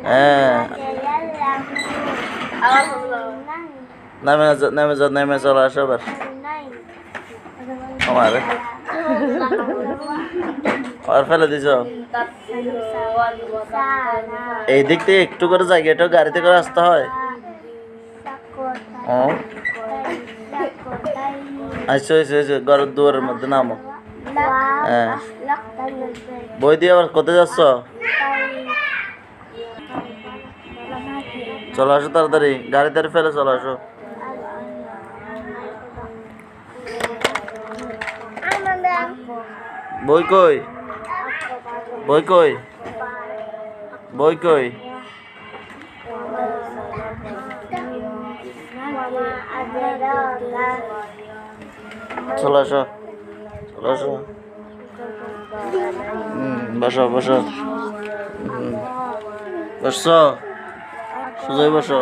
হ্যাঁ নেমে চলে আসো আবার আমার আর ফেলে দিছ এই দিক থেকে একটু করে জায়গাটা গাড়িতে করে আসতে হয় ও আচ্ছা ঘরের দুয়ারের মধ্যে নামো হ্যাঁ বই দিয়ে আবার কোথায় যাচ্ছ চলে আসো তাড়াতাড়ি গাড়ি তাড়ি ফেলে চলে আসো বই কই বই কই বই কই চলে আসো চলে আসো বসো বসো বসো সোজাই বসো